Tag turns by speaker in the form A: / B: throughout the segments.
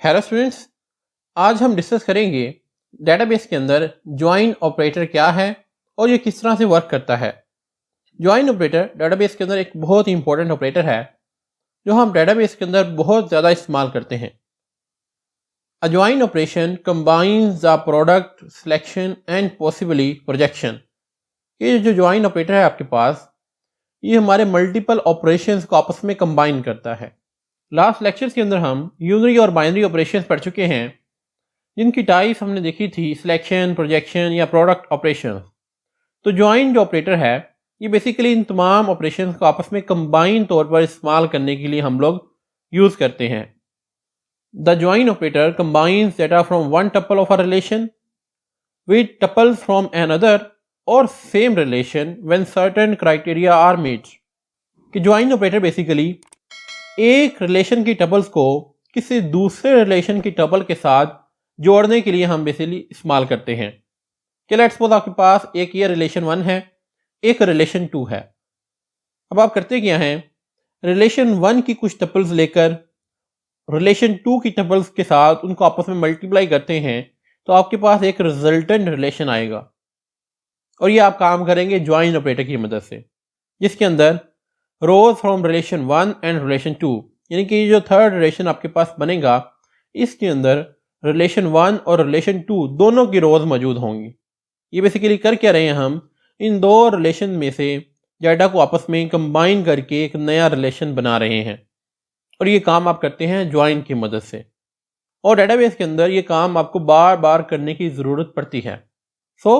A: Hello students, आज हम discuss करेंगे डेटाबेस के अंदर ज्वाइन ऑपरेटर क्या है और ये किस तरह से वर्क करता है। ज्वाइन ऑपरेटर डेटाबेस के अंदर एक बहुत ही इंपॉर्टेंट ऑपरेटर है जो हम डेटाबेस के अंदर बहुत ज़्यादा इस्तेमाल करते हैं। A join operation combines the product selection and possibly projection. ये जो ज्वाइन ऑपरेटर है आपके पास, ये हमारे मल्टीपल ऑपरेशंस को आपस में कंबाइन करता है। लास्ट लेक्चर्स के अंदर हम यूनरी और बाइनरी ऑपरेशंस पढ़ चुके हैं जिनकी टाइप्स हमने देखी थी सिलेक्शन, प्रोजेक्शन या प्रोडक्ट ऑपरेशन। तो ज्वाइन जो ऑपरेटर है ये बेसिकली इन तमाम ऑपरेशंस को आपस में कंबाइन तौर पर इस्तेमाल करने के लिए हम लोग यूज़ करते हैं। The join operator combines data from one tuple of a relation with tuples from another or same relation when certain criteria are meet. कि ज्वाइन ऑपरेटर बेसिकली एक रिलेशन की टपल्स को किसी दूसरे रिलेशन की टपल के साथ जोड़ने के लिए हम बेसिकली इस्तेमाल करते हैं। कि लेट्स सपोज आपके पास एक ये रिलेशन 1 है, एक रिलेशन 2 है। अब आप करते क्या हैं, रिलेशन 1 की कुछ टपल्स लेकर रिलेशन 2 की टपल्स के साथ उनको आपस में मल्टीप्लाई करते हैं तो आपके पास एक रिजल्टेंट रिलेशन आएगा। और ये आप काम करेंगे ज्वाइन ऑपरेटर की मदद से, जिसके अंदर रोज फ्रॉम रिलेशन 1 एंड रिलेशन 2, यानी कि जो थर्ड रिलेशन आपके पास बनेगा इसके अंदर रिलेशन 1 और रिलेशन 2 दोनों की रोज मौजूद होंगी। ये बेसिकली कर क्या रहे हैं, हम इन दो रिलेशन में से डाटा को आपस में कंबाइन करके एक नया रिलेशन बना रहे हैं। और ये काम आप करते हैं ज्वाइन की मदद से। और डेटाबेस के अंदर ये काम आपको बार बार करने की ज़रूरत पड़ती है। So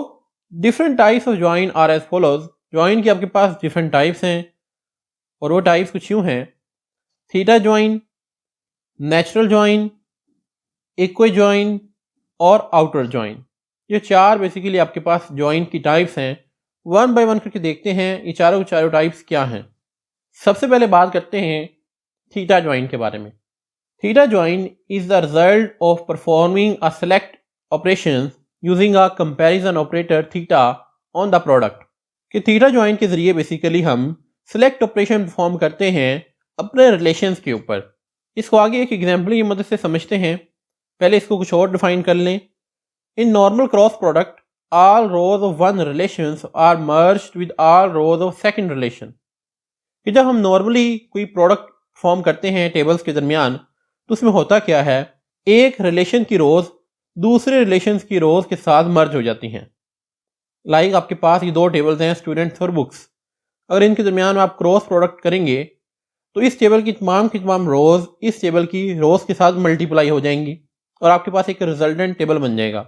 A: different types of join are as follows. Join के आपके पास डिफरेंट टाइप्स हैं और वो टाइप्स कुछ यूँ हैं: theta join, natural join, equi join और आउटर ज्वाइन। ये चार बेसिकली आपके पास ज्वाइन की टाइप्स हैं। वन बाय वन करके देखते हैं ये चारों चारों टाइप्स क्या हैं। सबसे पहले बात करते हैं थीटा ज्वाइन के बारे में। Theta join is the result of performing a select operation using a comparison operator theta on the product. कि थीटा ज्वाइन के जरिए बेसिकली हम सेलेक्ट ऑपरेशन परफॉर्म करते हैं अपने रिलेशंस के ऊपर। इसको आगे एक एग्जाम्पल की मदद से समझते हैं। पहले इसको कुछ और डिफाइन कर लें। In normal cross product all rows of one relations are merged with all rows of second relation। कि जब हम नॉर्मली कोई प्रोडक्ट फॉर्म करते हैं टेबल्स के दरमियान तो उसमें होता क्या है, एक रिलेशन की रोज दूसरे रिलेशन की रोज के साथ मर्ज हो जाती हैं। लाइक आपके पास ये दो टेबल्स हैं स्टूडेंट्स और बुक्स। अगर इनके दरमियान आप क्रॉस प्रोडक्ट करेंगे तो इस टेबल की तमाम रोज इस टेबल की रोज के साथ मल्टीप्लाई हो जाएंगी और आपके पास एक रिजल्टेंट टेबल बन जाएगा।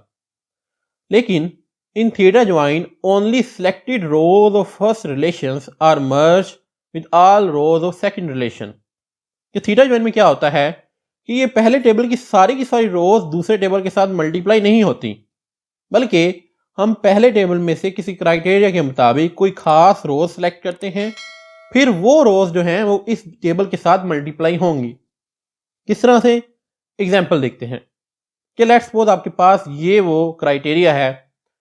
A: लेकिन in theta join only selected rows of first relations are merged with all rows of second relation। कि थीटा ज्वाइन में क्या होता है कि ये पहले टेबल की सारी रोज दूसरे टेबल के साथ मल्टीप्लाई नहीं होती, बल्कि हम पहले टेबल में से किसी क्राइटेरिया के मुताबिक कोई खास रोज सेलेक्ट करते हैं, फिर वो रोज जो हैं वो इस टेबल के साथ मल्टीप्लाई होंगी। किस तरह से, एग्जाम्पल देखते हैं। कि लेट्स सपोज आपके पास ये वो क्राइटेरिया है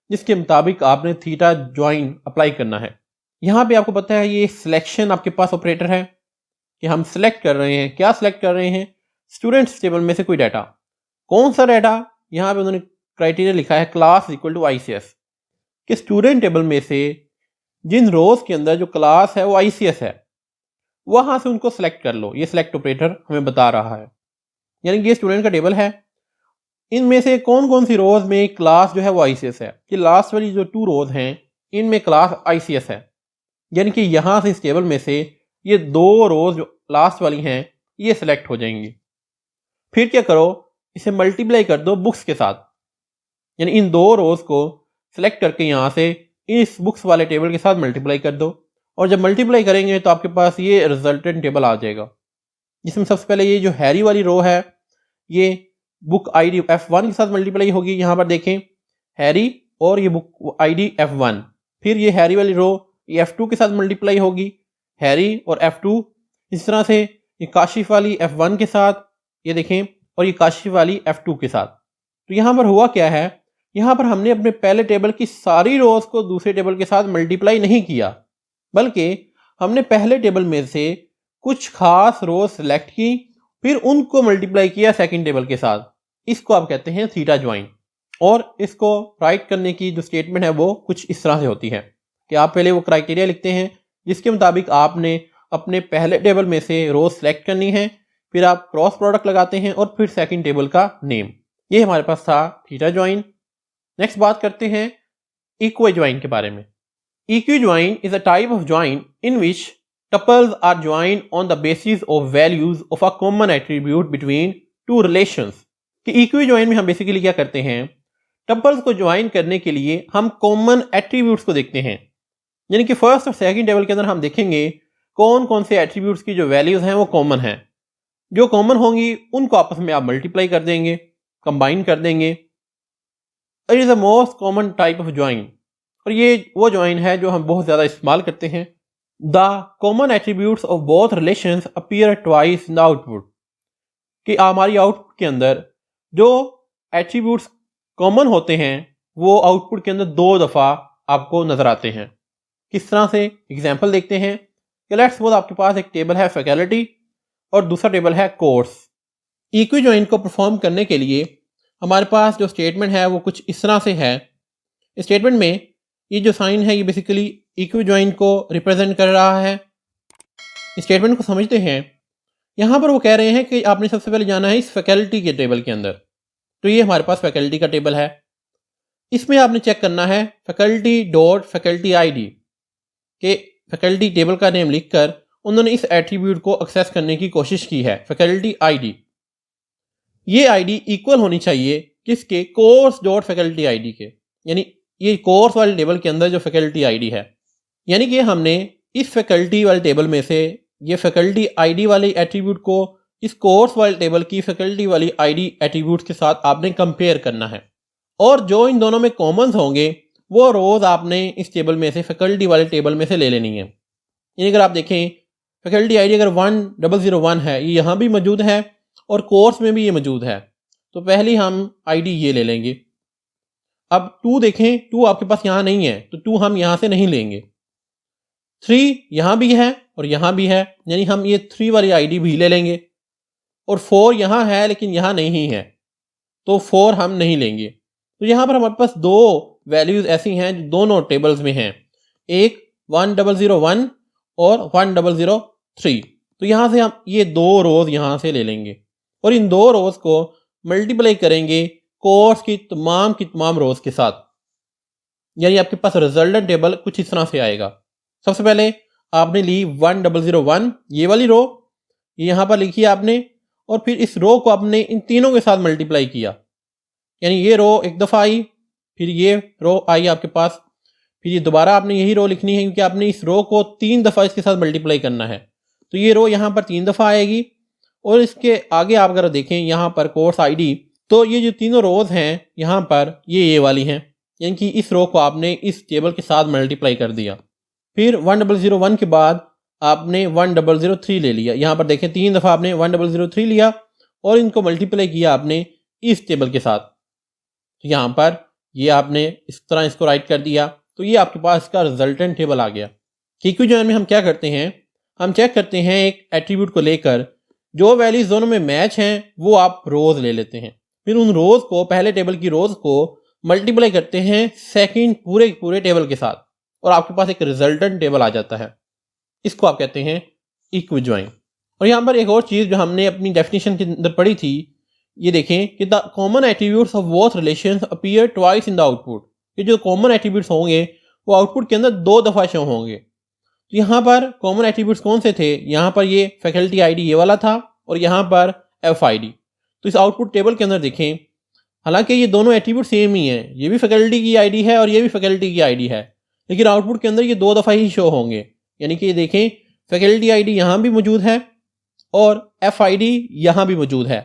A: जिसके मुताबिक आपने थीटा ज्वाइन अप्लाई करना है। यहाँ पे आपको पता है ये सिलेक्शन आपके पास ऑपरेटर है कि हम सिलेक्ट कर रहे हैं। क्या सिलेक्ट कर रहे हैं, स्टूडेंट्स टेबल में से कोई डाटा। कौन सा डाटा, यहाँ पे उन्होंने क्राइटेरिया लिखा है क्लास इक्वल टू ICS। कि स्टूडेंट टेबल में से जिन रोज के अंदर जो क्लास है वो ICS है, वहां से उनको सिलेक्ट कर लो। ये सिलेक्ट ऑपरेटर हमें बता रहा है, यानी कि ये स्टूडेंट का टेबल है, इनमें से कौन कौन सी रोज में क्लास जो है वो ICS है। कि लास्ट वाली जो 2 रोज हैं इनमें क्लास ICS है, यानी कि यहां से इस टेबल में से ये 2 रोज जो लास्ट वाली हैं ये सिलेक्ट हो जाएंगी। फिर क्या करो, इसे मल्टीप्लाई कर दो बुक्स के साथ, यानी इन 2 रोज को सिलेक्ट करके यहां से इस बुक्स वाले टेबल के साथ मल्टीप्लाई कर दो। और जब मल्टीप्लाई करेंगे तो आपके पास ये रिजल्टेंट टेबल आ जाएगा, जिसमें सबसे पहले ये जो हैरी वाली रो है ये बुक ID F1 के साथ मल्टीप्लाई होगी। यहाँ पर देखें हैरी और ये बुक ID F1। फिर ये हैरी वाली रो ये F2 के साथ मल्टीप्लाई होगी, हैरी और F2। इस तरह से ये काशिफ वाली F1 के साथ ये देखें और ये काशिफ वाली F2 के साथ। तो यहाँ पर हुआ क्या है, यहाँ पर हमने अपने पहले टेबल की सारी रोज को दूसरे टेबल के साथ मल्टीप्लाई नहीं किया, बल्कि हमने पहले टेबल में से कुछ खास रोज सेलेक्ट की फिर उनको मल्टीप्लाई किया सेकंड टेबल के साथ, इसको आप कहते हैं थीटा ज्वाइन। और इसको राइट करने की जो स्टेटमेंट है वो कुछ इस तरह से होती है कि आप पहले वो क्राइटेरिया लिखते हैं जिसके मुताबिक आपने अपने पहले टेबल में से रोज सेलेक्ट करनी है, फिर आप क्रॉस प्रोडक्ट लगाते हैं और फिर सेकंड टेबल का नेम। ये हमारे पास था थीटा ज्वाइन। नेक्स्ट बात करते हैं इक्वी ज्वाइन के बारे में। Equi join is a type of join in which tuples are joined on the basis of values of a common attribute between two relations. कि इक्वी ज्वाइन में हम basically क्या करते हैं, टपल्स को ज्वाइन करने के लिए हम कॉमन एट्रीब्यूट्स को देखते हैं। यानी कि फर्स्ट और सेकंड टेबल के अंदर हम देखेंगे कौन कौन से एट्रीब्यूट्स की जो वैल्यूज हैं वो कॉमन हैं। जो कॉमन होंगी उनको आपस में आप मल्टीप्लाई कर देंगे, कंबाइन कर देंगे। It is the most common type of join, और ये वो ज्वाइन है जो हम बहुत ज़्यादा इस्तेमाल करते हैं। The common attributes of both relations appear twice in the output. कि हमारी आउटपुट के अंदर जो एट्रीब्यूट्स कॉमन होते हैं वो आउटपुट के अंदर 2 दफ़ा आपको नज़र आते हैं। किस तरह से, एग्जाम्पल देखते हैं कि लेट्स सपोज आपके पास एक टेबल है फैकल्टी और दूसरा टेबल है कोर्स। इक्वी ज्वाइन को परफॉर्म करने के लिए हमारे पास जो स्टेटमेंट है वो कुछ इस तरह से है। इस स्टेटमेंट में ये जो साइन है ये बेसिकली इक्वी ज्वाइन को रिप्रेजेंट कर रहा है। इस स्टेटमेंट को समझते हैं। यहाँ पर वो कह रहे हैं कि आपने सबसे पहले जाना है इस फैकल्टी के टेबल के अंदर। तो ये हमारे पास फैकल्टी का टेबल है। इसमें आपने चेक करना है फैकल्टी डॉट फैकल्टी आईडी के फैकल्टी टेबल का नेम लिखकर उन्होंने इस एट्रीब्यूट को एक्सेस करने की कोशिश की है, फैकल्टी आईडी। ये आईडी इक्वल होनी चाहिए किसके, कोर्स डॉट फैकल्टी आईडी के। यानी ये कोर्स वाले टेबल के अंदर जो फैकल्टी आईडी है, यानी कि हमने इस फैकल्टी वाले टेबल में से ये फैकल्टी आईडी वाले एट्रीब्यूट को इस कोर्स वाले टेबल की फैकल्टी वाली आईडी एट्रीब्यूट के साथ आपने कंपेयर करना है। और जो इन दोनों में कॉमन्स होंगे वो रोज आपने इस टेबल में से फैकल्टी वाले टेबल में से ले लेनी है। यानी अगर आप देखें फैकल्टी आईडी अगर 1001 है, ये यहाँ भी मौजूद है और कोर्स में भी ये मौजूद है, तो पहली हम आईडी ये ले लेंगे। अब 2 देखें, 2 आपके पास यहाँ नहीं है तो 2 हम यहाँ से नहीं लेंगे। 3 यहाँ भी है और यहाँ भी है, यानी हम ये 3 वाली आईडी भी ले लेंगे। और 4 यहाँ है लेकिन यहाँ नहीं है तो 4 हम नहीं लेंगे। तो यहाँ पर हमारे पास 2 वैल्यूज ऐसी हैं जो दोनों टेबल्स में हैं, एक 1001 और 1003। तो यहाँ से हम ये 2 रोज यहाँ से ले लेंगे और इन 2 रोज को मल्टीप्लाई करेंगे कोर्स की तमाम रोज के साथ। यानी आपके पास रिजल्टेंट टेबल कुछ इस तरह से आएगा। सबसे पहले आपने ली 1001 ये वाली रो, ये यहाँ पर लिखी आपने, और फिर इस रो को आपने इन तीनों के साथ मल्टीप्लाई किया। यानी ये रो एक दफ़ा आई, फिर ये रो आई आपके पास, फिर ये दोबारा आपने यही रो लिखनी है क्योंकि आपने इस रो को 3 दफ़ा इसके साथ मल्टीप्लाई करना है। तो ये रो यहाँ पर 3 दफ़ा आएगी। और इसके आगे आप अगर देखें यहाँ पर कोर्स आईडी, तो ये जो तीनों रोज हैं यहाँ पर ये वाली हैं, यानी कि इस रो को आपने इस टेबल के साथ मल्टीप्लाई कर दिया। फिर 1001 के बाद आपने 1003 ले लिया। यहाँ पर देखें 3 दफ़ा आपने 1003 लिया और इनको मल्टीप्लाई किया आपने इस टेबल के साथ। तो यहाँ पर ये आपने इस तरह इसको राइट कर दिया, तो ये आपके पास इसका रिजल्टेंट टेबल आ गया। इक्वी ज्वाइन में हम क्या करते हैं, हम चेक करते हैं एक एट्रीब्यूट को लेकर जो वैल्यूज दोनों में मैच हैं वो आप रोज ले लेते हैं। फिर उन रोज को, पहले टेबल की रोज को मल्टीप्लाई करते हैं सेकंड पूरे टेबल के साथ और आपके पास एक रिजल्टेंट टेबल आ जाता है। इसको आप कहते हैं इक्वी ज्वाइन। और यहाँ पर एक और चीज़ जो हमने अपनी डेफिनेशन के अंदर पढ़ी थी, ये देखें कि the common attributes of both relations appear twice in the output. ये जो कॉमन एट्रीब्यूट्स होंगे वो आउटपुट के अंदर 2 दफ़ा शो होंगे। तो यहाँ पर कॉमन एट्रीब्यूट्स कौन से थे, यहाँ पर ये फैकल्टी आईडी ये वाला था और यहाँ पर एफ आई डी। तो इस आउटपुट टेबल के अंदर देखें, हालांकि ये दोनों एट्रीब्यूट सेम ही हैं, ये भी फैकल्टी की आईडी है और ये भी फैकल्टी की आईडी है, लेकिन आउटपुट के अंदर ये 2 दफ़ा ही शो होंगे। यानी कि ये देखें फैकल्टी आईडी यहाँ भी मौजूद है और एफ आई डी यहाँ भी मौजूद है,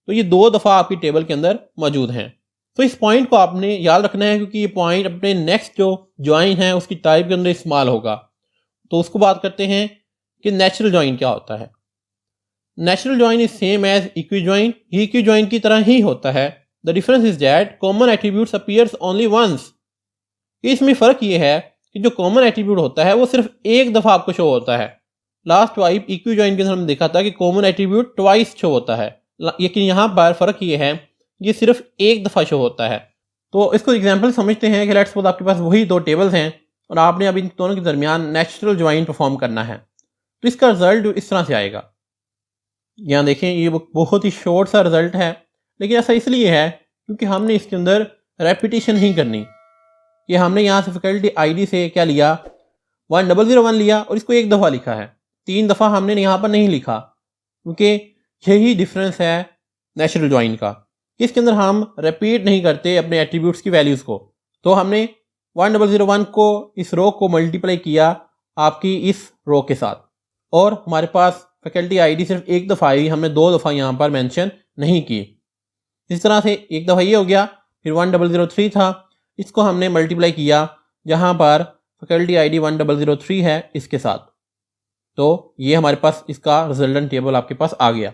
A: तो ये 2 दफ़ा आपकी टेबल के अंदर मौजूद हैं। तो इस पॉइंट को आपने याद रखना है क्योंकि ये पॉइंट अपने नेक्स्ट जो ज्वाइन है उसकी टाइप के अंदर इस्तेमाल होगा। तो उसको बात करते हैं कि नेचुरल ज्वाइन क्या होता है। Natural join is same as equi join, ये इक्वी ज्वाइन की तरह ही होता है। The difference is that common attributes appears only once. इसमें फ़र्क ये है कि जो कॉमन एट्रीब्यूट होता है वो सिर्फ एक दफ़ा आपको शो होता है, लास्ट टाइप इक्वी ज्वाइन के अंदर हमने देखा था कि कॉमन एट्रीब्यूट ट्वाइस शो होता है, लेकिन यहाँ पर फ़र्क ये है ये सिर्फ एक दफ़ा शो होता है। तो इसको एग्जांपल समझते हैं कि लेट्स सपोज आपके पास वही दो टेबल्स हैं और आपने अब इन दोनों के दरमियान नेचुरल ज्वाइन परफॉर्म करना है, तो इसका रिजल्ट इस तरह से आएगा। यहाँ देखें ये बहुत ही शॉर्ट सा रिजल्ट है, लेकिन ऐसा इसलिए है क्योंकि हमने इसके अंदर रेपिटेशन नहीं करनी। कि हमने यहाँ से फैकल्टी आईडी से क्या लिया, 1001 लिया और इसको एक दफ़ा लिखा है, 3 दफ़ा हमने यहाँ पर नहीं लिखा, क्योंकि यही डिफरेंस है नेचुरल ज्वाइन का। इसके अंदर हम रिपीट नहीं करते अपने एट्रीब्यूट्स की वैल्यूज़ को। तो हमने 1001 को इस रो को मल्टीप्लाई किया आपकी इस रो के साथ, और हमारे पास फैकल्टी आईडी सिर्फ एक दफ़ा आई, हमने 2 दफ़ा यहाँ पर मेंशन नहीं की। इस तरह से एक दफ़ा ये हो गया, फिर 1003 था, इसको हमने मल्टीप्लाई किया जहाँ पर फैकल्टी आईडी 1003 है इसके साथ, तो ये हमारे पास इसका रिजल्टेंट टेबल आपके पास आ गया।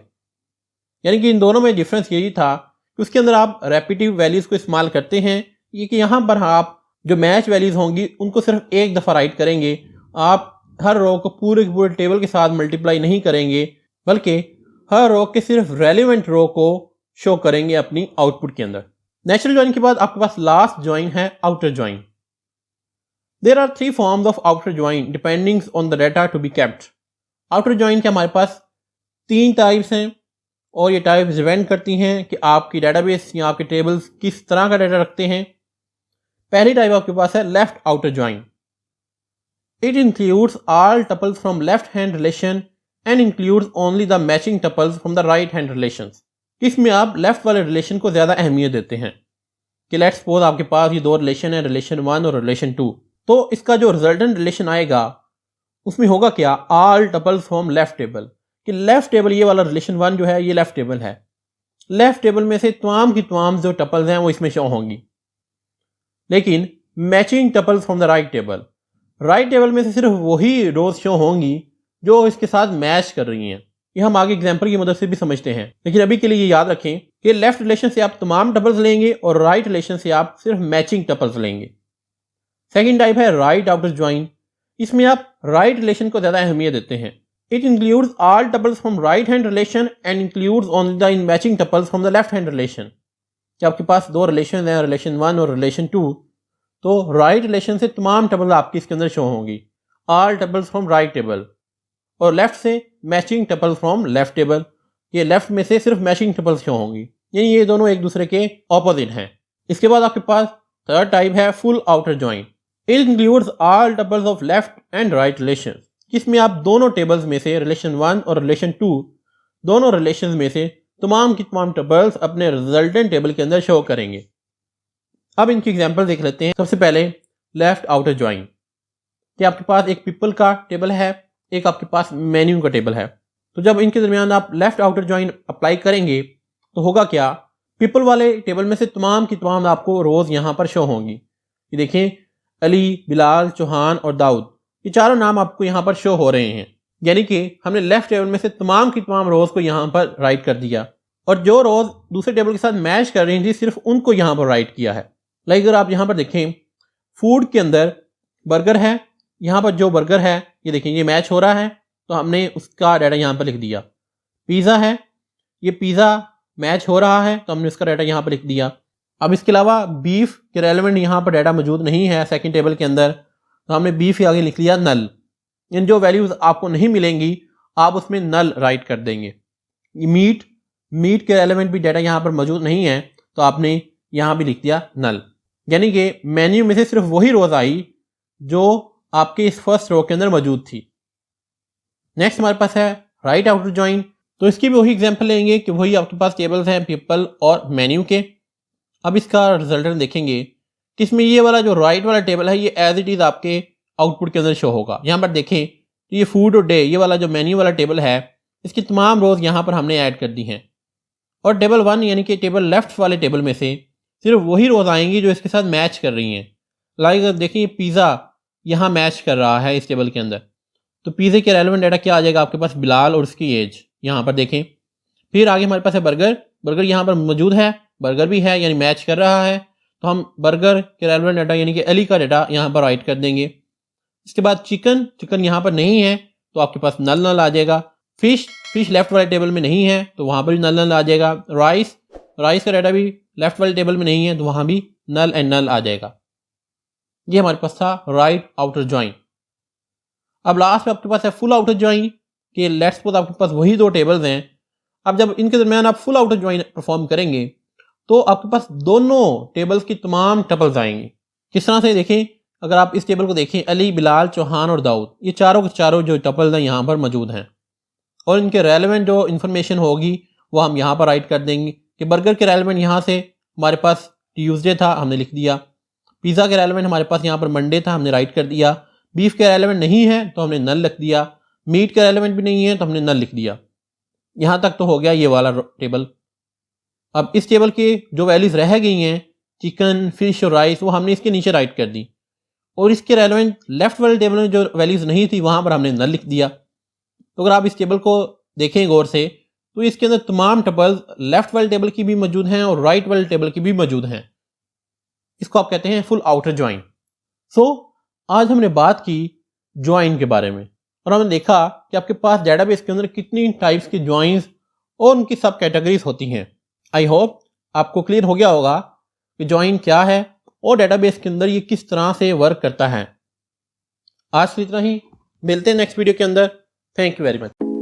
A: यानी कि इन दोनों में डिफरेंस यही था कि उसके अंदर आप रेपिटिव वैल्यूज़ को इस्तेमाल करते हैं, ये कि यहाँ पर आप जो मैच वैल्यूज़ होंगी उनको सिर्फ एक दफ़ा राइट करेंगे, आप हर रो को पूरे टेबल के साथ मल्टीप्लाई नहीं करेंगे, बल्कि हर रो के सिर्फ रेलिवेंट रो को शो करेंगे अपनी आउटपुट के अंदर। नेचुरल ज्वाइन के बाद आपके पास लास्ट ज्वाइन है outer join. There are 3 forms of outer join depending on the data to be kept. Outer join के हमारे पास 3 टाइप्स हैं और ये टाइप्स डिपेंड करती हैं कि आपकी डेटाबेस या आपके टेबल्स किस तरह का डाटा रखते हैं। पहली टाइप आपके पास है left outer join. It includes all tuples from left hand relation and includes only the matching tuples from the right hand relations. इसमें आप लेफ्ट वाले रिलेशन को ज़्यादा अहमियत देते हैं कि लेट्स सपोज आपके पास ये 2 रिलेशन है, रिलेशन 1 और रिलेशन 2, तो इसका जो रिजल्टेंट रिलेशन आएगा उसमें होगा क्या, all tuples from left table. कि लेफ्ट टेबल ये वाला रिलेशन 1 जो है ये लेफ्ट टेबल है, लेफ्ट टेबल में से तमाम की तमाम जो टपल्स हैं वो इसमें शो होंगी। लेकिन matching tuples from the right table, right table में से सिर्फ वही रोज शो होंगी जो इसके साथ मैच कर रही हैं। ये हम आगे एग्जांपल की मदद से भी समझते हैं, लेकिन अभी के लिए ये याद रखें कि लेफ्ट रिलेशन से आप तमाम टपल्स लेंगे और राइट रिलेशन से आप सिर्फ मैचिंग टपल्स लेंगे। सेकंड टाइप है राइट आउटर ज्वाइन। इसमें आप राइट रिलेशन को ज़्यादा अहमियत देते हैं। It includes all tuples from right hand relation and includes only the matching tuples from the left hand relation. कि आपके पास 2 रिलेशन हैं, रिलेशन 1 और रिलेशन 2, तो राइट रिलेशन से तमाम टपल्स आपकी इसके अंदर शो होंगी, all tuples from right table, और लेफ्ट से matching tuple from left table, ये लेफ्ट में से सिर्फ मैचिंग टपल्स शो होंगी, यानी ये दोनों एक दूसरे के ऑपोजिट हैं। इसके बाद आपके पास थर्ड टाइप है full outer join. It includes all tuples of left and right relation, जिसमें आप दोनों टेबल्स में से रिलेशन 1 और रिलेशन 2 दोनों रिलेशन में से तमाम की तमाम टपल्स अपने रिजल्टेंट टेबल के अंदर शो करेंगे। अब इनकी एग्जांपल देख लेते हैं। सबसे पहले लेफ्ट आउटर ज्वाइन, कि आपके पास एक पीपल का टेबल है, एक आपके पास मेन्यू का टेबल है, तो जब इनके दरमियान आप लेफ्ट आउटर ज्वाइन अप्लाई करेंगे तो होगा क्या, पीपल वाले टेबल में से तमाम की तमाम आपको रोज़ यहाँ पर शो होंगी। ये देखें, अली, बिलाल, चौहान और दाऊद, ये चारों नाम आपको यहाँ पर शो हो रहे हैं। यानी कि हमने लेफ्ट टेबल में से तमाम की तमाम रोज़ को यहाँ पर राइट कर दिया, और जो रोज़ दूसरे टेबल के साथ मैच कर रही थी सिर्फ उनको यहाँ पर राइट किया है। लाइक अगर आप यहाँ पर देखें, फूड के अंदर बर्गर है, यहाँ पर जो बर्गर है ये देखें ये मैच हो रहा है, तो हमने उसका डाटा यहाँ पर लिख दिया। पिज़्ज़ा है, ये पिज़्ज़ा मैच हो रहा है, तो हमने उसका डाटा यहाँ पर लिख दिया। अब इसके अलावा बीफ के रेलेवेंट यहाँ पर डाटा मौजूद नहीं है सेकंड टेबल के अंदर, तो हमने बीफ के आगे लिख लिया नल। इन जो वैल्यूज़ आपको नहीं मिलेंगी आप उसमें नल राइट कर देंगे। मीट के रेलेवेंट भी डाटा यहाँ पर मौजूद नहीं है, तो आपने यहाँ भी लिख दिया नल। यानी कि मेन्यू में से सिर्फ वही रोज़ आई जो आपके इस फर्स्ट रो के अंदर मौजूद थी। नेक्स्ट हमारे पास है राइट आउटर ज्वाइन, तो इसकी भी वही एग्जांपल लेंगे कि वही आपके पास टेबल्स हैं पीपल और मेन्यू के। अब इसका रिजल्टेंट देखेंगे कि इसमें ये वाला जो राइट वाला टेबल है ये एज इट इज़ आपके आउटपुट के अंदर शो होगा। यहाँ पर देखें तो ये फूड और डे, ये वाला जो मेन्यू वाला टेबल है इसकी तमाम रोज़ यहाँ पर हमने ऐड कर दी हैं, और टेबल 1 यानी कि टेबल लेफ्ट वाले टेबल में से सिर्फ वही रोज़ आएंगी जो इसके साथ मैच कर रही हैं। लाइक देखिए पिज़्ज़ा यहाँ मैच कर रहा है इस टेबल के अंदर, तो पिज़्ज़े के रेलेवेंट डाटा क्या आ जाएगा आपके पास, बिलाल और उसकी एज यहाँ पर देखें। फिर आगे हमारे पास है बर्गर यहाँ पर मौजूद है, बर्गर भी है यानी मैच कर रहा है, तो हम बर्गर के रेलेवेंट डाटा यानी कि अली का डाटा यहाँ पर राइट कर देंगे। इसके बाद चिकन यहाँ पर नहीं है, तो आपके पास नल नल आ जाएगा। फिश लेफ्ट वाले टेबल में नहीं है तो वहाँ पर भी नल नल आ जाएगा। राइस का डाटा भी लेफ्ट वाले टेबल में नहीं है तो वहाँ भी नल एंड नल आ जाएगा। ये हमारे पास था राइट आउटर ज्वाइन। अब लास्ट में आपके पास है फुल आउटर ज्वाइन कि लेट्स सपोज आपके पास वही दो टेबल्स हैं। अब जब इनके दरमियान आप फुल आउटर ज्वाइन परफॉर्म करेंगे तो आपके पास दोनों टेबल्स की तमाम टपल्स आएंगे। किस तरह से देखें, अगर आप इस टेबल को देखें, अली, बिलाल, चौहान और दाऊद, ये चारों के चारों जो टपल्स हैं यहाँ पर मौजूद हैं और इनके रेलेवेंट जो इन्फॉर्मेशन होगी वो हम यहाँ पर राइट कर देंगे कि बर्गर के रेलेवेंट यहाँ से हमारे पास ट्यूसडे था, हमने लिख दिया। पिज़्ज़ा के रेलेवेंट हमारे पास यहाँ पर मंडे था, हमने राइट कर दिया। बीफ के रेलेवेंट नहीं है तो हमने नल लिख दिया। मीट का रेलेवेंट भी नहीं है तो हमने नल लिख दिया। यहाँ तक तो हो गया ये वाला टेबल। अब इस टेबल के जो वैल्यूज रह गई हैं, चिकन, फिश और राइस, वो हमने इसके नीचे राइट कर दी और इसके रेलेवेंट लेफ्ट वाले टेबल में जो वैल्यूज नहीं थी वहाँ पर हमने नल लिख दिया। तो अगर आप इस टेबल को देखें गौर से तो इसके अंदर तमाम टपल्स लेफ्ट वाले टेबल की भी मौजूद हैं और राइट वाले टेबल की भी मौजूद हैं। इसको आप कहते हैं फुल आउटर ज्वाइन। सो आज हमने बात की ज्वाइन के बारे में और हमने देखा कि आपके पास डेटाबेस के अंदर कितनी टाइप्स की ज्वाइंस और उनकी सब कैटेगरीज होती हैं। आई होप आपको क्लियर हो गया होगा कि ज्वाइन क्या है और डेटाबेस के अंदर ये किस तरह से वर्क करता है। आज के इतना ही, मिलते हैं नेक्स्ट वीडियो के अंदर। Thank you very much.